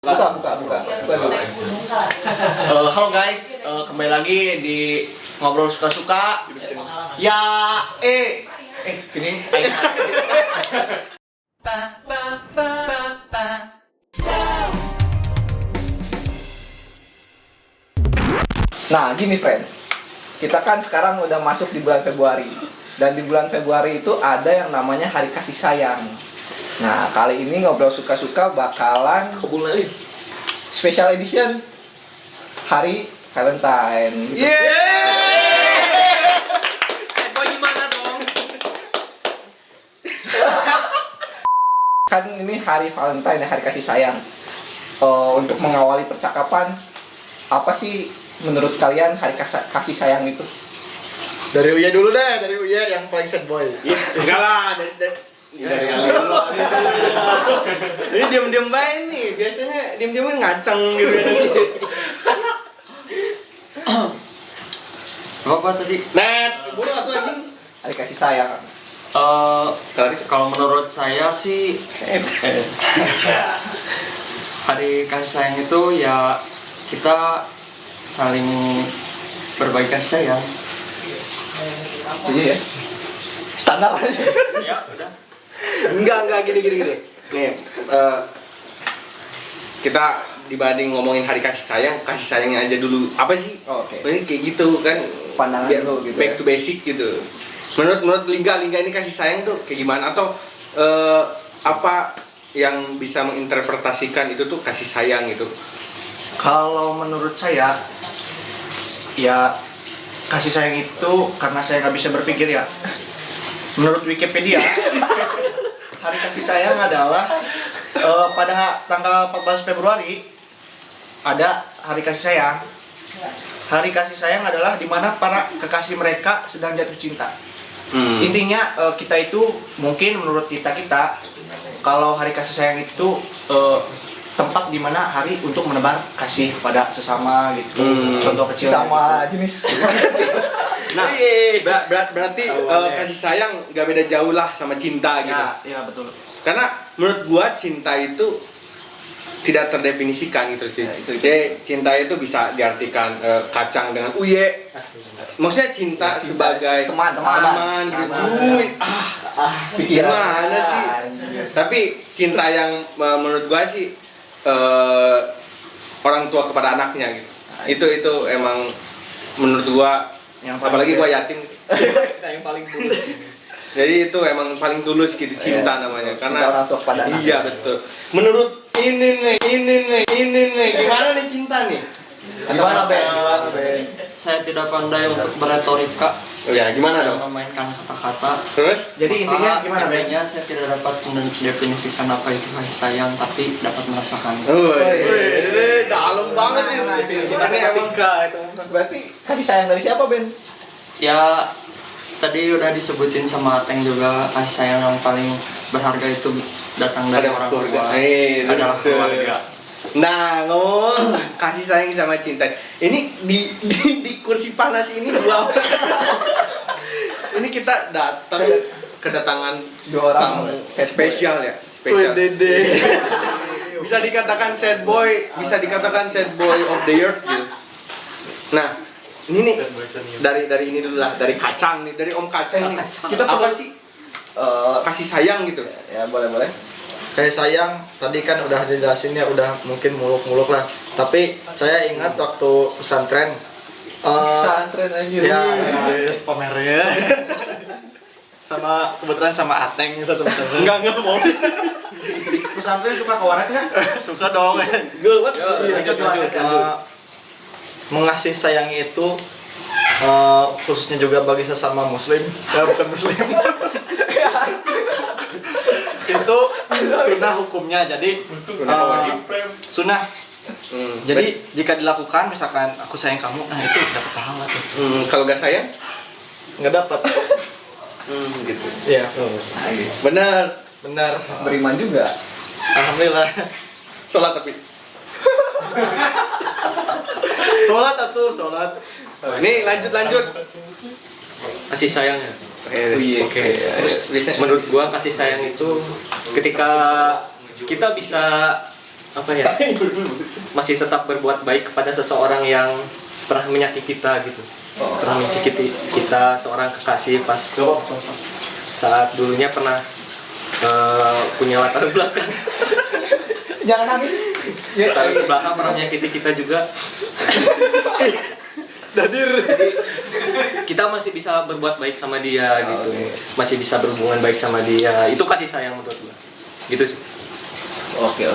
Buka. Halo guys, kembali lagi di ngobrol suka-suka. Ya, gini. Nah, gini friend, kita kan sekarang udah masuk di bulan Februari. Dan di bulan Februari itu ada yang namanya Hari Kasih Sayang. Nah, kali ini ngobrol suka-suka bakalan special edition Hari Valentine. Kok gimana dong? Kan ini Hari Valentine, Hari Kasih Sayang. Untuk mengawali percakapan, apa sih menurut kalian Hari Kasih Sayang itu? Dari Uya dulu deh, dari Uya yang paling sad boy. Enggak lah, dari dulu. Ini diam-diam baik nih, biasanya diam-diamnya ngaceng gitu. Apa tadi? Net, bodoh atuh anjing. Hari Kasih Sayang. Kalau menurut saya sih hari kasih sayang itu ya kita saling berbagi kasih sayang. Iya ya. Standar aja. Ya udah. Enggak gini. Nih, kita dibanding ngomongin hari kasih sayangnya aja dulu. Apa sih? Oh, oke. Ini kayak gitu kan, Pandangan biar lu gitu back ya. to basic gitu. Menurut Lingga ini kasih sayang tuh kayak gimana, atau apa yang bisa menginterpretasikan itu tuh kasih sayang gitu? Kalau menurut saya, ya kasih sayang itu karena saya nggak bisa berpikir ya. Menurut Wikipedia, hari kasih sayang adalah pada tanggal 14 Februari ada hari kasih sayang. Hari kasih sayang adalah di mana para kekasih mereka sedang jatuh cinta. Intinya kita itu mungkin menurut kita kalau hari kasih sayang itu tempat di mana hari untuk menebar kasih kepada sesama gitu. Contoh kecil Sama jenis. Nah, berarti kasih sayang gak beda jauh lah sama cinta gitu. Ya betul. Karena menurut gua cinta itu tidak terdefinisikan gitu sih. Jadi cinta itu bisa diartikan kacang dengan uye. Maksudnya cinta sebagai teman gitu. Cuy, gimana sih? Tapi cinta yang menurut gua sih orang tua kepada anaknya gitu. Itu emang menurut gua, Yang paling apalagi gua best. yatim. Yang paling tulus. Jadi itu emang paling tulus gitu, cinta namanya. Karena Cinta orang tua kepada anak. iya betul. Menurut ini nih, gimana nih cinta nih? Gimana Ben? Saya tidak pandai untuk berretorika Oh ya, gimana dan dong? memainkan kata-kata. Terus? Jadi intinya gimana Ben? Intinya saya tidak dapat mendefinisikan apa itu kasih sayang, tapi dapat merasakan. Wih, dalam banget nih. Ini emang Berarti kasih sayang dari siapa Ben? Ya tadi udah disebutin sama Ateng juga, kasih sayang yang paling berharga itu datang dari Ada orang keluarga. tua. Adalah Betul. keluarga. Nah, ngomong kasih sayang sama cinta. Ini di kursi panas ini dua. Ini kita kedatangan Dua orang tamu sad boy. spesial ya, spesial. Dede. Bisa dikatakan sad boy, bisa dikatakan sad boy of the year gitu. Nah, ini nih dari ini dulu lah, dari kacang nih, dari Om Kacang nih. Kita apa sih kasih sayang gitu? Ya boleh. Kayak sayang tadi kan udah dijelasin ya, udah mungkin muluk-muluk lah. Tapi saya ingat waktu pesantren. Pesantren aja. Ya, yes, pamernya. Sama kebetulan sama Ateng satu pesantren. Enggak mau. Pesantren suka ke warnet nggak? Suka dong. Gawat. Lanjut. Mengasih sayangi itu khususnya juga bagi sesama muslim, ya bukan muslim. Itu sunnah hukumnya, jadi sunnah. Jadi jika dilakukan, misalkan aku sayang kamu, nah itu dapat pahala tuh. Kalau gak sayang? Nggak dapat. Gitu. Iya. Benar. Beriman juga. Alhamdulillah. Sholat tapi. Sholat. Nih lanjut. Kasih sayangnya. Oke. Menurut gua kasih sayang itu ketika kita bisa apa ya, masih tetap berbuat baik kepada seseorang yang pernah menyakiti kita gitu. Pernah menyakiti kita, seorang kekasih pas saat dulunya pernah punya latar belakang. Jangan nangis. Ya, Latar belakang pernah menyakiti kita juga. Dadir. Jadi kita masih bisa berbuat baik sama dia gitu. Masih bisa berhubungan baik sama dia. Itu kasih sayang menurut gua. Gitu sih. Oke.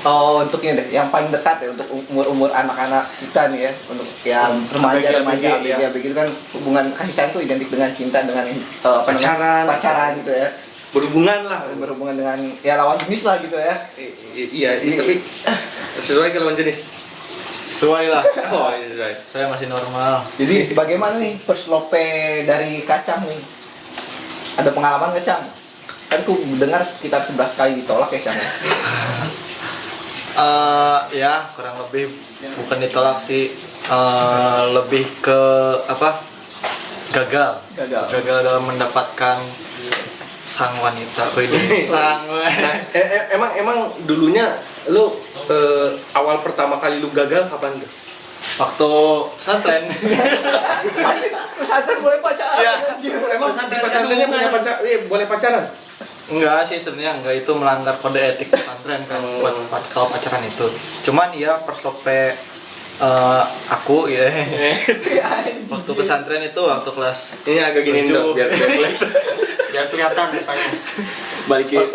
Oh, untuk ini deh, yang paling dekat ya untuk umur anak-anak kita nih ya, untuk yang remaja, ABG, ABG itu kan hubungan kasih sayang itu identik dengan cinta, dengan apa namanya, pacaran gitu ya, Berhubungan lah. berhubungan dengan ya lawan jenis lah gitu ya. Iya, tapi sesuai ke lawan jenis. Sesuai lah. Oh, iya, sesuai. Saya masih normal. Jadi bagaimana nih first love dari Kacang nih? Ada pengalaman nggak, Cang? Kan ku dengar sekitar 11 kali ditolak ya, Cang. Ya kurang lebih bukan ditolak sih, lebih ke apa? Gagal dalam mendapatkan sang wanita. Sang Nah, emang dulunya lu awal pertama kali lu gagal kapan tuh? waktu pesantren. Pesantren boleh pacaran. Iya. anjir. Emang di pesantrennya punya pacar, boleh pacaran? Enggak sih sebenarnya, enggak, itu melanggar kode etik pesantren kan buat kalau pacaran itu. Cuman ya perstope aku ya waktu pesantren itu waktu kelas Ini agak gini 7. dong, biar Biar kelihatan mukanya. Balikin.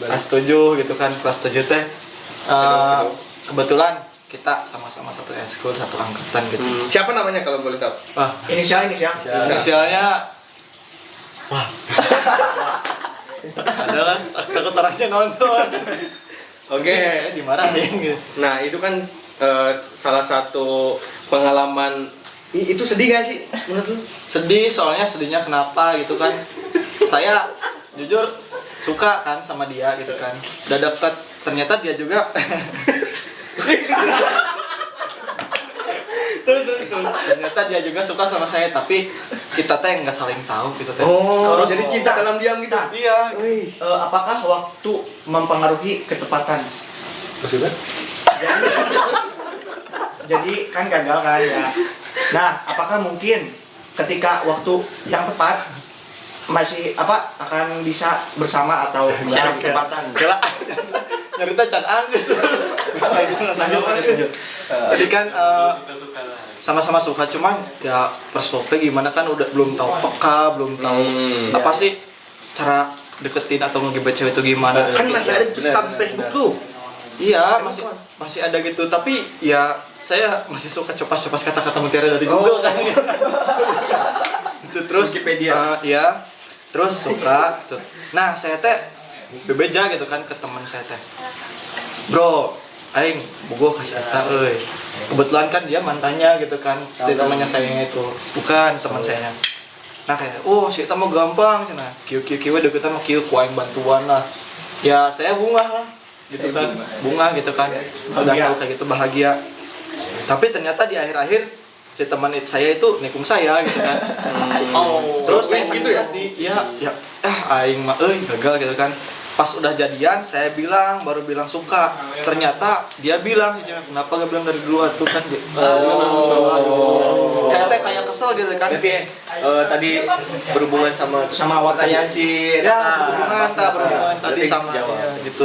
kelas 7 gitu kan, kelas 7 teh kebetulan kita sama-sama satu eskul, satu angkatan gitu. Siapa namanya kalau boleh tahu? Wah, Inisial. inisialnya wah. Adalah takut orangnya nonton. Oke. Saya dimarahin gitu. Nah, itu kan salah satu pengalaman itu sedih gak sih menurut lu? Sedih, soalnya sedihnya kenapa gitu kan. Saya jujur suka kan sama dia gitu kan. Udah deket, ternyata dia juga terus. Ternyata dia juga suka sama saya, tapi kita teh nggak saling tahu gitu teh. Oh, Terus, jadi cinta dalam diam gitu. Iya. Apakah waktu mempengaruhi ketepatan? Maksudnya? Jadi kan gagal kan ya. Nah, apakah mungkin ketika waktu yang tepat masih akan bisa bersama atau Masih ada kesempatan. Gila. Nyerita can anggus. Lanjut. Jadi kan sama-sama suka, cuman ya perspektif gimana kan udah belum tahu peka, belum tahu apa sih cara deketin atau ngegebet cewek itu gimana. Kan masih ada status Facebook tuh. Iya, masih ada gitu, tapi ya saya masih suka copas-copas kata-kata mutiara dari Google kan. Itu terus Wikipedia. Iya. Terus suka gitu. Nah, saya teh bebeja gitu kan ke teman saya teh. Bro, aing bogo kasih eta euy. Kebetulan kan dia mantannya gitu kan. Itu temannya saya itu. Bukan teman saya. Nah kayak, oh si eta mah gampang cenah. Kieu deketan mah kieu ku aing bantuan lah. Ya saya bunga lah gitu kan. Bunga gitu kan. Udah tahu kayak gitu bahagia. Tapi ternyata di akhir-akhir si teman saya itu nikung saya gitu kan. Terus saya gitu gitu ya? ya aing mah gagal gitu kan. Pas udah jadian saya baru bilang suka. Ternyata dia bilang, kenapa gak bilang dari dulu tuh kan. Saya teh kayak kesel gitu kan. Berarti tadi berhubungan sama pertanyaan si Ya, berhubungan tadi Berarti sama jawab. ya, gitu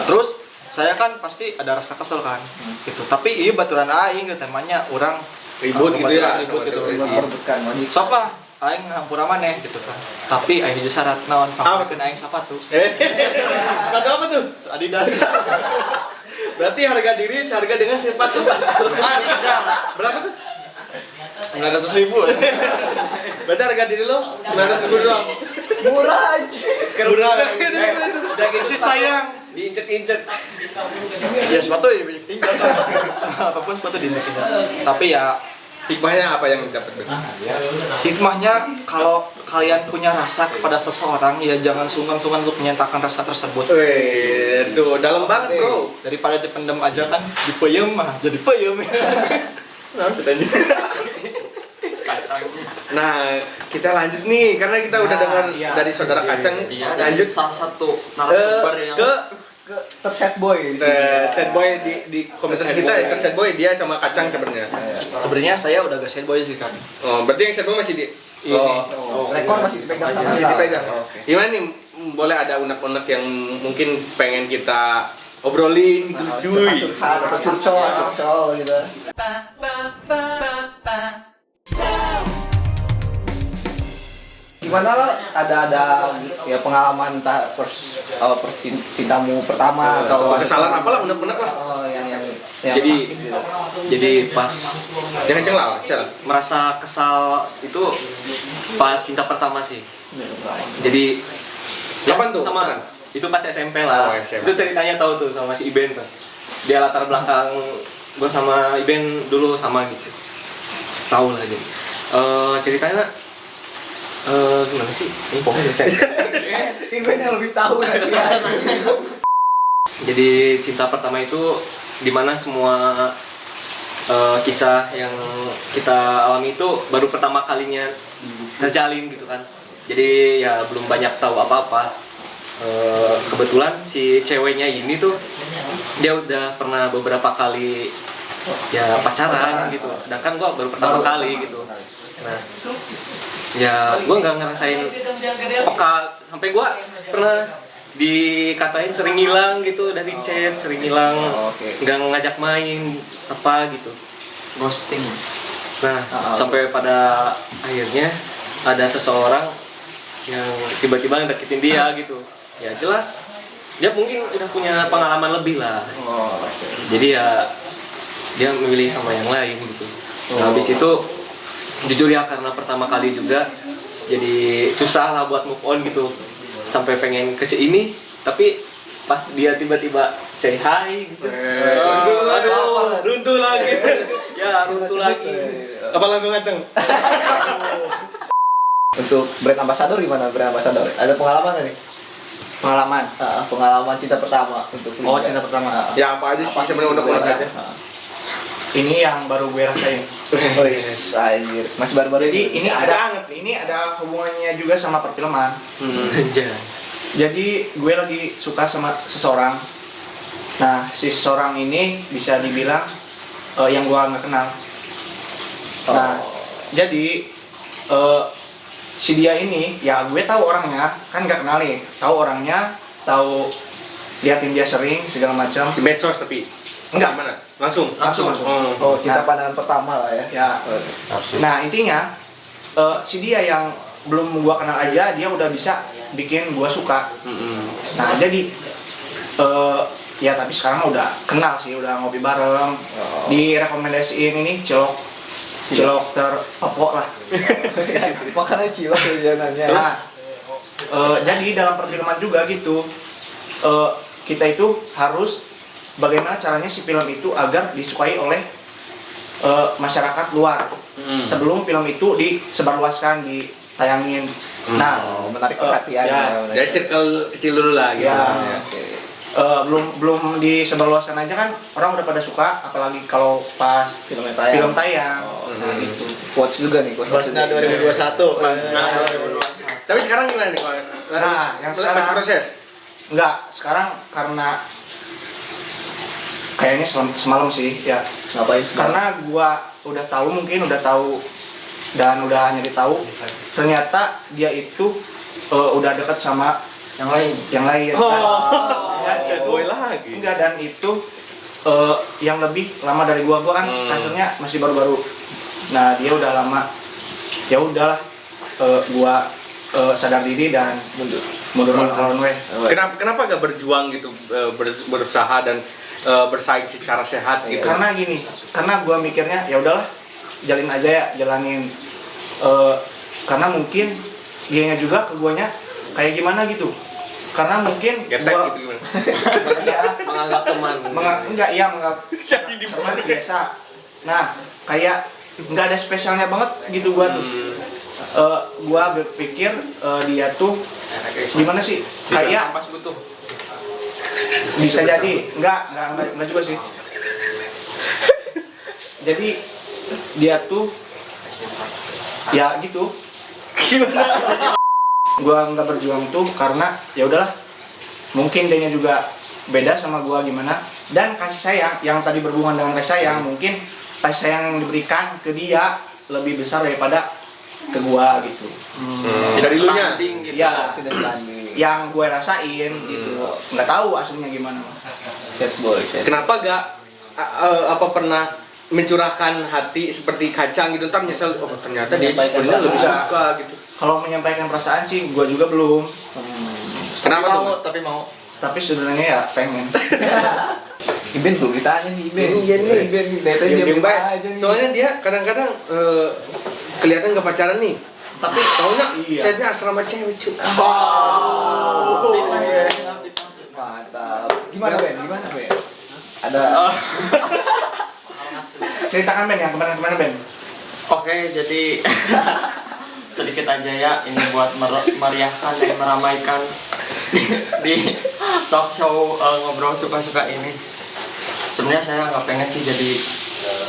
Terus saya kan pasti ada rasa kesel kan gitu. Tapi iya baturan aing gitu temanya orang Ribut gitu ya, ribut gitu. Merebutkan wanita. Sok lah aing hampura maneh gitu kan. Tapi aing hiji syarat naon pamrikeun aing sepatu. Sepatu apa tuh? Adidas. Berarti harga diri seharga dengan sepatu. Berapa tuh? 900.000. Berarti harga diri lo 900.000 doang. Murah aja. Murah. udah gitu Kasih sayang. diinjek-injek. Ya sepatu ya pinjam. Apapun sepatu diinjek. Tapi ya Hikmahnya apa yang dapat? hikmahnya kalau kalian punya rasa kepada seseorang ya jangan sungkan-sungkan untuk menyatakan rasa tersebut. Wih, tuh dalam banget bro. Daripada dipendam aja kan dipeyem mah jadi peyem. Nah, Nah, kita lanjut nih karena kita udah dengar dari saudara Kacang nih. Iya, lanjut Lanjut salah satu narasumber yang ke ke terset boy di sini. Sad boy di komunitas kita itu sad boy dia sama kacang sebenarnya. Sebenarnya saya udah gak sad boy sih kan. Oh, berarti yang sad boy masih di Rekor masih dipegang sama masih Sal. dipegang. Oke. Gimana nih? Boleh ada unek-unek yang mungkin pengen kita obrolin gitu, cuy. Curhat atau curcol gitu. Gimana lo ada ya pengalaman cintamu pertama atau Kesalahan apalah unek-unek lah. yang Jadi- sakit gitu. Jadi pas Jangan cenglah, cel. merasa kesal itu pas cinta pertama sih. Jadi Kapan tuh? Sama Kapan? itu pas SMP lah. Oh, SMP. Itu ceritanya tahu tuh sama si Iben tuh. Dia latar belakang gue sama Iben dulu sama gitu. Tahu lah jadi. Ceritanya gimana sih? Ini pokoknya saya. Iben yang lebih tahu nanti. Jadi cinta pertama itu dimana semua kisah yang kita alami itu baru pertama kalinya terjalin gitu kan. Jadi ya belum banyak tahu apa-apa. Kebetulan si ceweknya ini tuh dia udah pernah beberapa kali ya pacaran gitu. Sedangkan gua baru pertama kali gitu. Nah, ya gua nggak ngerasain peka sampai gua pernah dikatain sering hilang gitu dari chat, sering hilang, nggak ngajak main apa gitu, ghosting. Nah, sampai pada akhirnya ada seseorang yang tiba-tiba ngedeketin dia gitu. Ya jelas dia mungkin udah punya pengalaman lebih lah. Jadi ya dia memilih sama yang lain gitu. Nah, habis itu jujur ya karena pertama kali juga jadi susah lah buat move on gitu. Sampai pengen ke sini tapi pas dia tiba-tiba say hi gitu. Aduh, runtuh lagi. Ya, runtuh lagi. Apa langsung ngaceng? Untuk brand ambassador gimana brand ambassador? Ada pengalaman nggak nih? Pengalaman cinta pertama untuk Oh, cinta pertama. Ya apa aja sih sebenarnya unek-unek aja. Ini yang baru gue rasain. Wis, anjir. Masih baru-baru Jadi ini Masih ada anget. ini ada hubungannya juga sama perfilman. Anjay. Jadi gue lagi suka sama seseorang. Nah, si seseorang ini bisa dibilang yang gue nggak kenal. Nah, jadi si dia ini ya gue tahu orangnya, kan nggak kenal nih. Tahu orangnya, tahu liatin dia sering segala macam. Di medsos tapi Enggak. Gimana? Langsung. Langsung. Oh, cinta pandangan pertama lah ya. Ya. Nah, intinya si dia yang belum gua kenal aja dia udah bisa bikin gua suka. Nah, jadi ya tapi sekarang udah kenal sih, udah ngopi bareng. Direkomendasiin ini cilok terpokok lah. Makanya cilok jajanannya. Nah, jadi dalam perfilman juga gitu. Kita itu harus bagaimana caranya si film itu agar disukai oleh masyarakat luar sebelum film itu disebarluaskan, ditayangin. Nah, menarik perhatian. ya. Dari circle kecil dulu lah gitu. Ya. Belum disebarluaskan aja kan orang udah pada suka, apalagi kalau pas Film film tayang. Nah, gitu. Quotes juga nih, quotes. Basna 2021. Tapi sekarang gimana nih kalau? Nah, yang sekarang- masih proses. Enggak, sekarang karena kayaknya semalam sih ya. Ngapain? Karena gua udah tahu dan udah nyari tahu ternyata dia itu udah dekat sama yang lain. Dan Sad itu- boy lagi. enggak, dan itu yang lebih lama dari gua kan kasusnya masih baru-baru. Nah, dia udah lama. Ya udahlah, gua sadar diri dan mundur lawan weh. Kenapa gak berjuang gitu, berusaha dan bersaing secara sehat gitu? Karena gini, karena gua mikirnya ya udahlah, jalanin. Karena mungkin dianya juga ke guanya kayak gimana gitu. Karena mungkin Getek gua gitu gimana? ya, Menganggap teman. menganggap teman biasa. Nah, kayak nggak ada spesialnya banget gitu gua tuh. Gua berpikir dia tuh gimana sih? Kayak pas butuh. bisa jadi enggak juga sih. Jadi dia tuh ya gitu. Gua nggak berjuang tuh karena ya udahlah, mungkin dianya juga beda sama gua gimana. Dan kasih sayang yang tadi berhubungan dengan kasih sayang, mungkin kasih sayang yang diberikan ke dia lebih besar daripada ke gua gitu. Tidak dulunya. sebanding gitu. Ya, Tidak sebanding. yang gue rasain gitu. Nggak tahu aslinya gimana. Sad boy, sad. Kenapa gak apa pernah mencurahkan hati seperti kacang gitu, ntar nyesel, oh ternyata dia Menyampaikan sebenarnya lebih perasaan. suka gitu. Kalau menyampaikan perasaan sih gua juga belum. Kenapa tuh? Tapi mau. Tapi sebenarnya ya pengen. Iben belum ditanya nih Iben. Iya nih. Iben dari tadi Diem-diem dia baik. aja nih. Soalnya dia kadang-kadang kelihatan gak pacaran nih, tapi taunya Iya. chatnya asrama cewek cuy. Mantap. Gimana Ben? Gimana Ben? Ada Ceritakan Ben yang kemarin-kemarin Ben. Oke, jadi sedikit aja ya ini buat meriahkan dan meramaikan di talk show ngobrol suka-suka ini. Sebenarnya saya nggak pengen sih jadi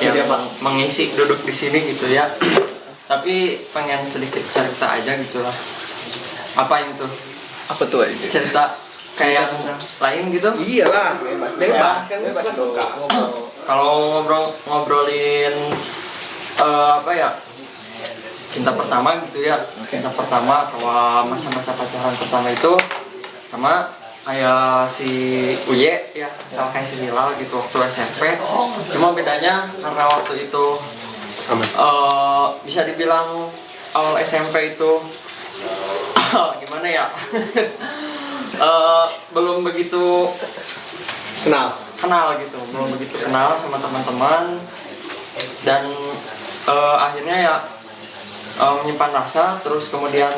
yang mengisi duduk di sini gitu ya. Tapi pengen sedikit cerita aja gitulah. Apa yang tuh? apa tuh aja? Cerita kayak yang lain gitu. Iyalah, bebas kan Bebas suka-suka. dong, ngobrol. Kalau ngobrolin apa ya, cinta pertama gitu ya, cinta pertama atau masa-masa pacaran pertama itu sama kayak si Uye ya, sama kayak si Hilal gitu waktu SMP. Cuma bedanya karena waktu itu bisa dibilang awal SMP itu gimana ya, belum begitu kenal gitu, belum begitu kenal sama teman-teman, dan akhirnya ya menyimpan rasa, terus kemudian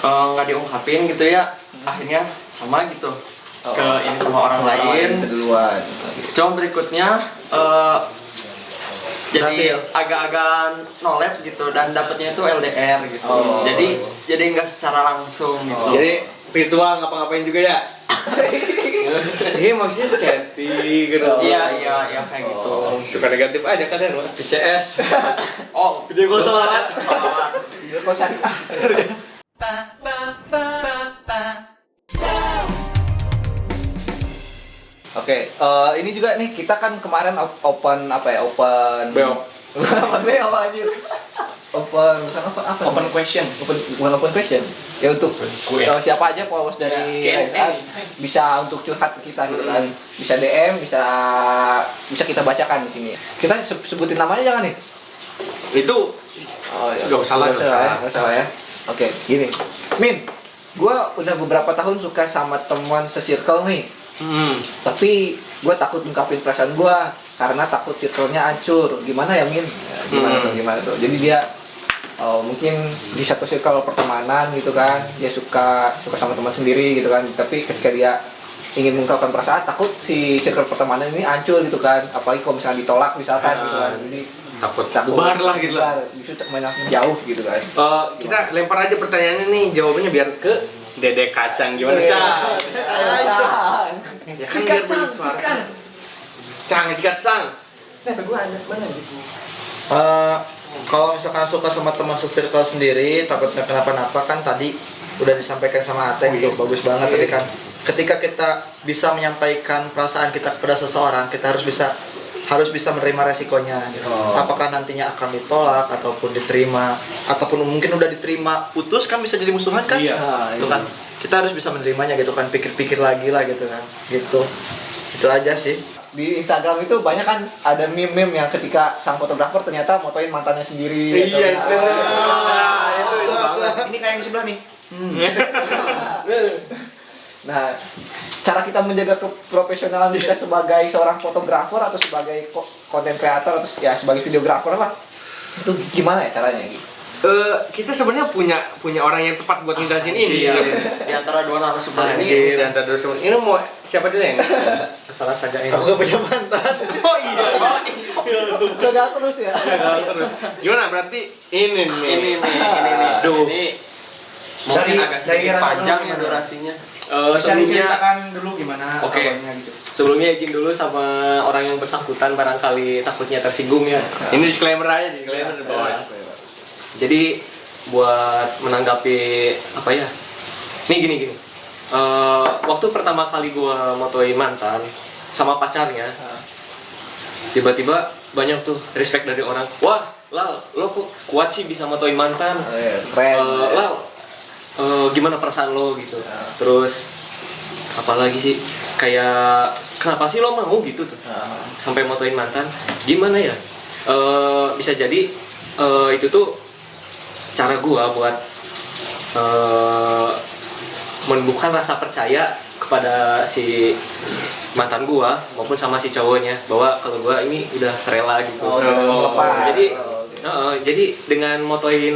nggak diungkapin gitu ya, akhirnya sama gitu ke ini sama orang lain. Keduluan. Cuma berikutnya jadi agak-agak nolep gitu, dan dapetnya itu LDR gitu. Oh. Jadi nggak secara langsung gitu. Jadi virtual ngapa-ngapain juga ya? Iya maksudnya chatting gitu. Iya kayak gitu. Suka negatif aja kalian mah. PCS. Oh, Video call salawat. Video call syariah. Oke, ini juga nih kita kan kemarin open apa ya? Open Beok. Bukan beok anjir. Open bukan apa? Open question. Bukan open question. Ya untuk siapa aja followers dari Ya, Red Hat bisa untuk curhat ke kita gitu kan. Bisa DM, bisa kita bacakan di sini. Kita sebutin namanya jangan nih. Itu Oh, ya. Nggak usah lah, Nggak usah lah ya. Oke, gini. Min, gua udah beberapa tahun suka sama teman se-circle nih. Tapi gue takut ungkapin perasaan gue karena takut circle-nya hancur. Gimana ya Min? Gimana tuh? Jadi dia mungkin di satu circle pertemanan gitu kan, dia suka sama teman sendiri gitu kan. Tapi ketika dia ingin mengungkapkan perasaan, takut si circle pertemanan ini hancur gitu kan. Apalagi kalau misalnya ditolak misalkan gitu kan. Jadi takut bubar lah gitu lah. Justru makin jauh gitu kan. Kita lempar aja pertanyaannya nih, jawabannya biar ke Dede Kacang gimana, Iya. Cang? Cang. Ya kan biar bersuara. Cang, sikat Cang. Kalau misalkan suka sama teman se-circle sendiri, takutnya kenapa-napa kan tadi udah disampaikan sama Ate gitu, bagus banget tadi kan. Ketika kita bisa menyampaikan perasaan kita kepada seseorang, kita harus bisa menerima resikonya gitu. Apakah nantinya akan ditolak ataupun diterima, ataupun mungkin udah diterima putus kan bisa jadi musuhan kan? Iya. Itu kan kita harus bisa menerimanya gitu kan, pikir-pikir lagi lah gitu kan. Gitu. Itu aja sih. Di Instagram itu banyak kan ada meme-meme yang ketika sang fotografer ternyata motoin mantannya sendiri. Iya atau- itu. Itu banget. Ini kayak yang di sebelah nih. Nah, cara kita menjaga keprofesionalan kita sebagai seorang fotografer atau sebagai konten kreator atau ya sebagai videografer apa? Itu gimana ya caranya gitu? Kita sebenarnya punya orang yang tepat buat ngejelasin ini. Iya. Di antara dua narasumber ini Anjir, dan terus ini mau siapa dulu yang? salah saja ini. Aku gak punya mantan. Oh iya. Gagal terus ya. Terus gimana berarti ini nih. Ini nih. Duh. Ini mungkin Dari- agak dari sedikit rasa panjang dulu ya gimana? durasinya. Bisa Sebelumnya diceritakan dulu gimana Oke. kabarnya gitu. sebelumnya izin dulu sama orang yang bersangkutan, barangkali takutnya tersinggung ya. Ini disclaimer aja, disclaimer bos. Jadi buat menanggapi apa ya? Nih gini. waktu pertama kali gua motoin mantan sama pacarnya, tiba-tiba banyak tuh respect dari orang. Wah, Lal, lo kok kuat sih bisa motoin mantan? Keren. Lal, gimana perasaan lo gitu? Terus apalagi sih, kayak kenapa sih lo mau gitu tuh sampai motoin mantan? Gimana ya? Bisa jadi itu tuh cara gua buat menumbuhkan rasa percaya kepada si mantan gua maupun sama si cowoknya, bahwa kalau gua ini udah rela gitu. Jadi jadi dengan motoin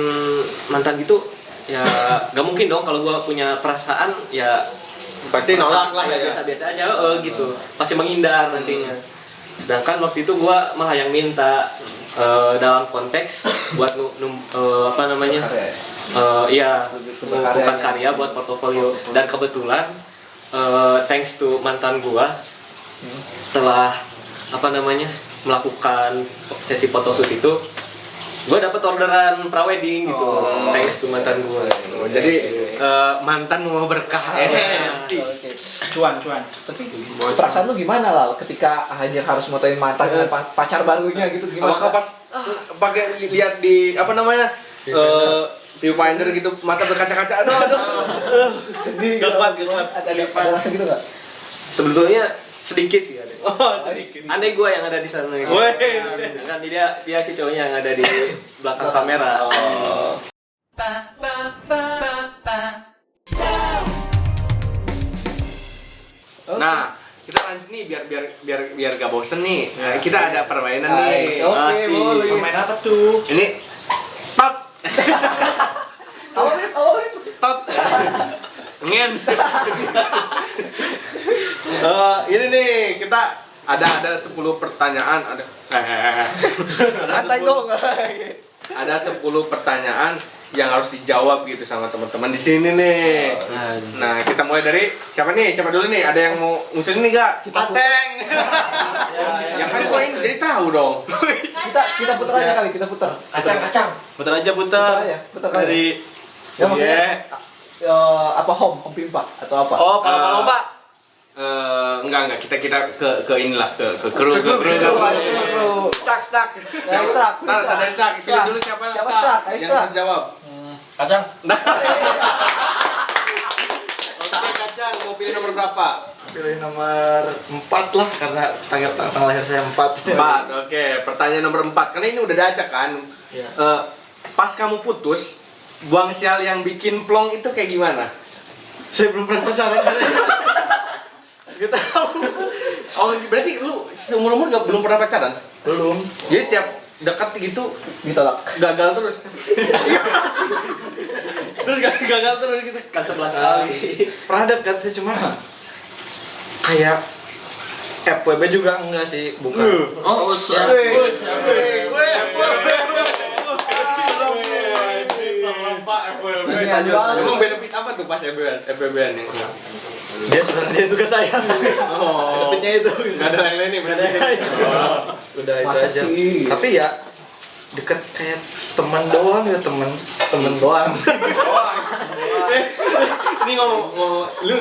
mantan gitu ya gak mungkin dong kalau gua punya perasaan ya Pasti nolak lah ya. biasa-biasa aja gitu, pasti menghindar nantinya. Sedangkan waktu itu gua malah yang minta dalam konteks buat apa namanya, iya, bukan karya buat portofolio. Dan kebetulan thanks to mantan gua, setelah apa namanya melakukan sesi photoshoot itu, gua dapat orderan prawedding gitu, thanks to mantan gua. Jadi mantan mau berkah. Cuan. Tapi perasaan lu gimana lah ketika Hajar harus motoin mantan dengan pacar barunya gitu, gimana? Apakah pas pakai lihat di apa namanya viewfinder gitu, mata berkaca-kaca, aduh. Sedih. Gak kuat. Ada rasa gitu nggak? Sebetulnya sedikit sih ada. Oh, sedikit. Aneh gua yang ada di sana gitu. Woi. Kan dia si cowoknya yang ada di belakang kamera. Nah, kita lanjut nih biar gak bosen nih. Nah, kita ada permainan nih. Oke, Asik. boleh. Pemain apa tuh? Ini tot. Tot. Ngen. Ini nih kita ada 10 pertanyaan, Santai dong. ada 10 pertanyaan yang harus dijawab gitu sama teman-teman di sini nih. Nah, kita mulai dari siapa nih? Siapa dulu nih? Ada yang mau ngusulin nih gak? Ateng. Ya kan gua ini jadi tahu dong. Kita putar aja kali, kita putar. Kacang. Putar aja. Putar aja. Dari Ya maksudnya apa home pimpa atau apa? Oh, palomba. Enggak, kita ke inilah ke kru. Stuck. Ya, Strak. Ada Strak. Pilih dulu siapa yang Strak? Ayo yang Strak. harus jawab. Kacang. Oke, Kacang, mau pilih nomor berapa? Pilih nomor 4 lah, karena tanggal lahir saya 4. 4. Oke, pertanyaan nomor 4. Karena ini udah diacak kan. Iya. Pas kamu putus, buang sial yang bikin plong itu kayak gimana? Saya belum pernah pacaran. Gak tahu. Oh, berarti lu seumur-umur belum pernah pacaran? Belum. Jadi tiap dekat gitu Ditolak. gagal terus. Terus gagal terus gitu. Kan 11 kali. Pernah dekat sih, cuma kayak FWB juga enggak sih, bukan. Oh, Emang benefit apa tuh pas FBB-an yang Dia sebenarnya juga sayang. Oh. Benefitnya itu. Nggak ada yang lain nih Nggak ada yang lain. Udah itu Masa aja. sih? Tapi ya deket kayak teman doang ya, temen doang. Ini ngomong lu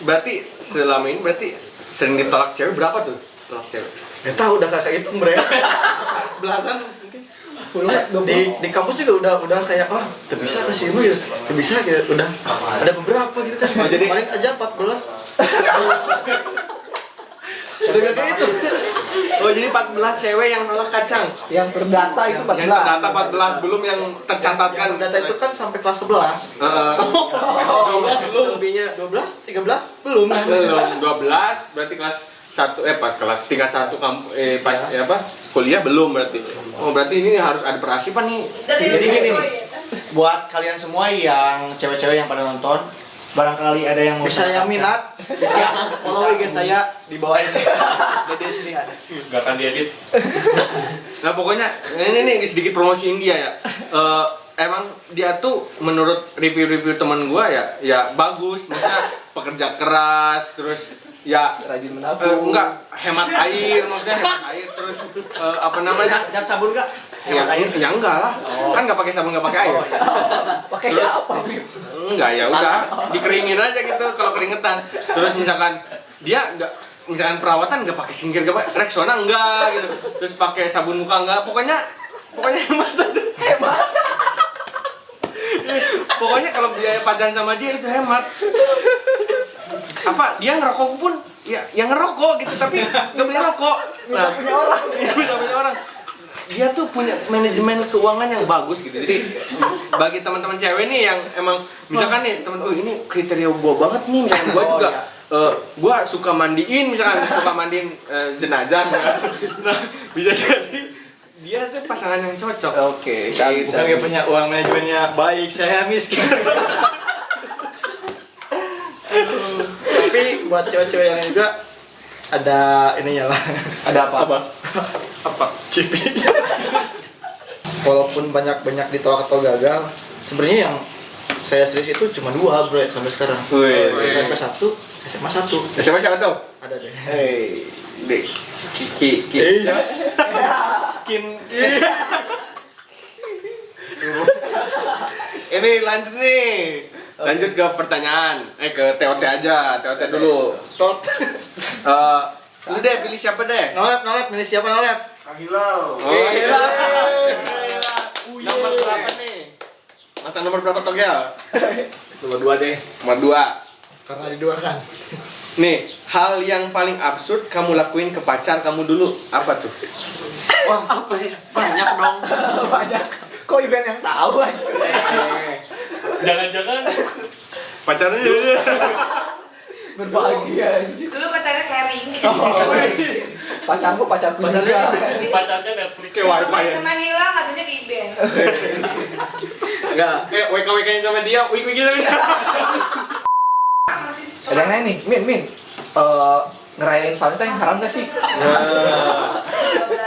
berarti selama ini berarti sering ditolak cewek berapa tuh? Tolak cewek. Gak tahu, udah kakak hitung bre. Belasan mungkin. Di kampus juga udah kayak tuh bisa ke sini ya, tuh bisa kayak udah ada beberapa gitu kan. Oh, jadi- kemarin aja 14. Sudah gak kayak itu. Oh, jadi 14 cewek yang nolak Kacang. Yang terdata itu 14. Yang terdata 14 belum yang tercatatkan. Yang data itu kan sampai kelas 11. 12 belum. Selebihnya 12, 13 belum. Belum 12 berarti kelas 1 pas kelas tingkat 1 pas kuliah belum berarti. Oh, berarti ini harus ada perasipan nih. Jadi gini nih, buat kalian semua yang cewek-cewek yang pada nonton, barangkali ada yang mau bisa yang minat, bisa follow IG saya di bawah ini. Dede sini ada. nggak akan diedit. Nah, pokoknya ini nih sedikit promosiin dia ya. Emang dia tuh menurut review-review teman gua ya bagus, maksudnya pekerja keras, terus Ya, rajin menabung. enggak hemat air, maksudnya hemat air terus apa namanya? Cat sabun nggak? Ya, ya enggak lah. Kan enggak pakai sabun, enggak pakai air. Pakai apa, Bim? Enggak, ya udah, dikeringin aja gitu kalau keringetan. Terus misalkan dia enggak misalkan perawatan enggak pakai skincare, enggak pakai Rexona enggak gitu. Terus pakai sabun muka enggak, pokoknya hemat aja. Hemat. Pokoknya kalau biaya pacaran sama dia itu hemat. Apa dia ngerokok pun ya yang ngerokok gitu tapi nggak beli rokok. Minta punya orang. Minta punya orang. Dia tuh punya manajemen keuangan yang bagus gitu. Jadi bagi teman-teman cewek nih yang emang misalkan nih teman, oh ini kriteria gua banget nih, misalkan gua juga gua suka mandiin jenazah. Nah, bisa jadi dia tuh pasangan yang cocok. Oke, Bukan punya uang manajemennya baik, saya miskin. Tapi buat cewek-cewek yang lain juga ada ininya lah. Ada apa? Apa? Cipi. Walaupun banyak ditolak atau gagal, sebenarnya yang saya serius itu cuma 2 bro sampai sekarang. SMP 1, SMA 1. SMA siapa tuh? Ada deh. Hey, Dek. Ki. Kin. Ini lanjut nih. Lanjut ke pertanyaan. Ke TOT aja. TOT dulu. Tot. Lu deh pilih siapa deh? Nolep, milih siapa Nolep? Oh, iya. Nomor berapa nih? Masa nomor berapa Togel? Nomor 2 deh. Nomor 2. Karena ada 2 kan. Nih, hal yang paling absurd kamu lakuin ke pacar kamu dulu apa tuh? Wah, apa ya? Banyak dong. Banyak. Kok event yang tahu aja? Jangan-jangan Pacarnya juga. Berbagi anjir. Dulu pacarnya sharing. Pacarku juga. pacarnya Netflix. Kayak wifi Main ya. sama hilang, adanya ke IBEN. Enggak. WK-WK-nya sama dia, wik-wik sama dia. Ada yang nanya nih, Min. Ngerayain Valentine haram gak sih?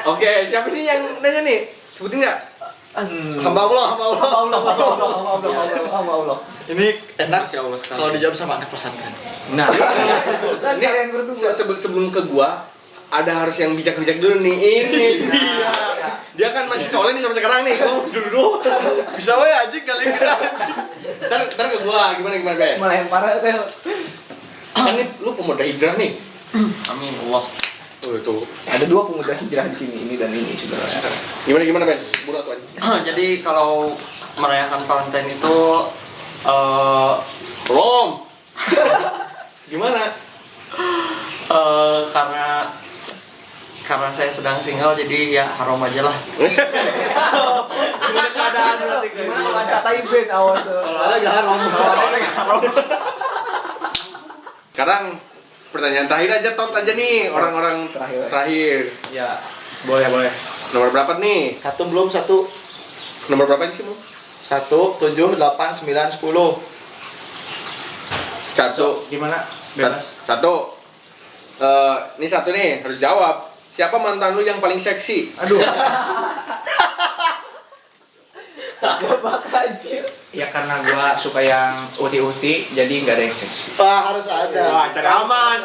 Oke, siapa nih yang nanya nih? Sebutin nggak? Hamba Allah. Allah. Ini enak Masya Allah sekali. kalau dijawab sama anak pesantren. Nah, Kan ini kalian berdua. sebelum ke gua, ada harus yang bijak-bijak dulu nih. Ini dia. Dia kan masih soleh nih sampai sekarang nih. Gua dulu. Bisa wae anjing kali ini. Ntar ke gua gimana Ben? Melempar teh. Kan nih lu pemuda hijrah nih. Amin Allah. Oh, tuh. Ada 2 pemuda hijrah di sini, ini dan ini sebenarnya. Gimana Ben? Bulat tuh aja. Jadi kalau merayakan Valentine itu Belum. Gimana? karena saya sedang single jadi ya haram aja lah. Gimana keadaan berarti? Gimana kalau kata event awas tuh? Kalau ada enggak haram. Sekarang pertanyaan terakhir aja, Tot aja nih, orang-orang terakhir. Ya, boleh. Nomor berapa nih? 1 belum 1. Nomor berapa sih, Mu? 1, 7, 8, 9, 10. Satu. Gimana? Satu. Ini satu nih, harus jawab. Siapa mantan lu yang paling seksi? Aduh. Gak anjir. Ya karena gua suka yang uti-uti, jadi nggak ada yang seksi. Harus ada. Wah, cari aman.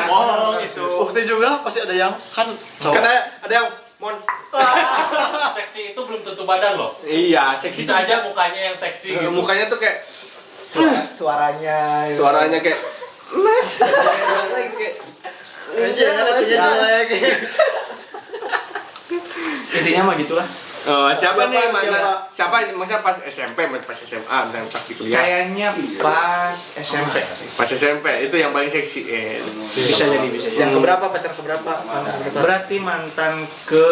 Bohong itu. Ukti juga pasti ada yang kan cowok. Karena ada yang Seksi itu belum tentu badan loh. Iya, seksi. Bisa aja mukanya yang seksi gitu. Mukanya tuh kayak Suaranya. kayak Mas. Kayak jelek. Intinya mah gitulah. siapa nih Siapa? mantan? Siapa? Maksudnya pas SMP, pas SMA, dan pas di kuliah? Kayaknya pas SMP. Pas SMP itu yang paling seksi. Bisa jadi. Yang keberapa pacar keberapa? Berarti mantan ke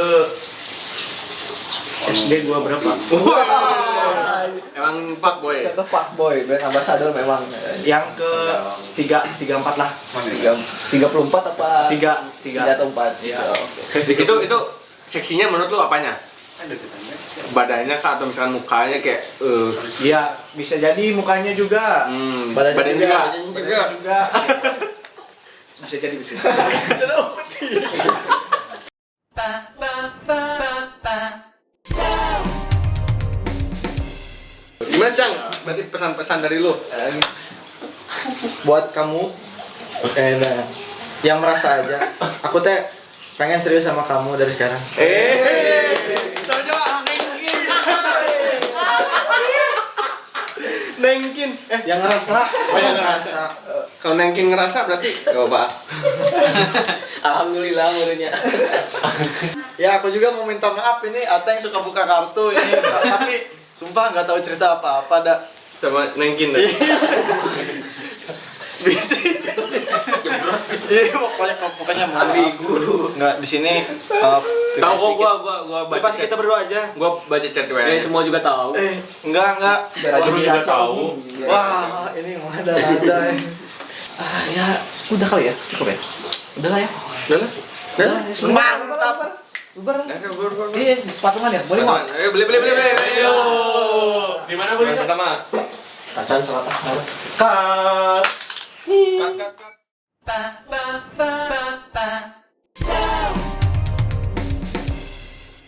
SD gua berapa? Emang pak boy. Contoh Pak Boy, brand ambassador memang. Yang ke 3, 4 lah. 34 apa? 3 atau 4. Iya. Itu seksinya menurut lu apanya? Badannya kah atau misalkan mukanya kayak Iya, bisa jadi mukanya juga. badan juga. juga. Bisa jadi. Gimana Cang? Berarti pesan-pesan dari lu? Buat kamu Nah, yang merasa aja. Aku teh pengen serius sama kamu dari sekarang. Coba nengkin. Nengkin. Yang ngerasa, yang ngerasa. Kalau nengkin ngerasa berarti coba. Alhamdulillah muridnya. Ya aku juga mau minta maaf ini Ata yang suka buka kartu ini, tapi sumpah nggak tahu cerita apa-apa dah. Sama nengkin dah. Bisa. Iya pokoknya mau nggak di sini. Tahu kok gua baca. Pasti kita berdua aja. Gua baca chat WA. Ya, semua juga tahu. Enggak. Guru juga tahu. Wah ini mau ada. Ya udah kali ya, cukup ya. Udah lah ya. Udah lah. Mantap. Bubar. Iya, di sepatungan ya. Boleh mau? Ayo beli. Ayo. Di mana belinya? Pertama. Kacan salah salah. Cut. Cut.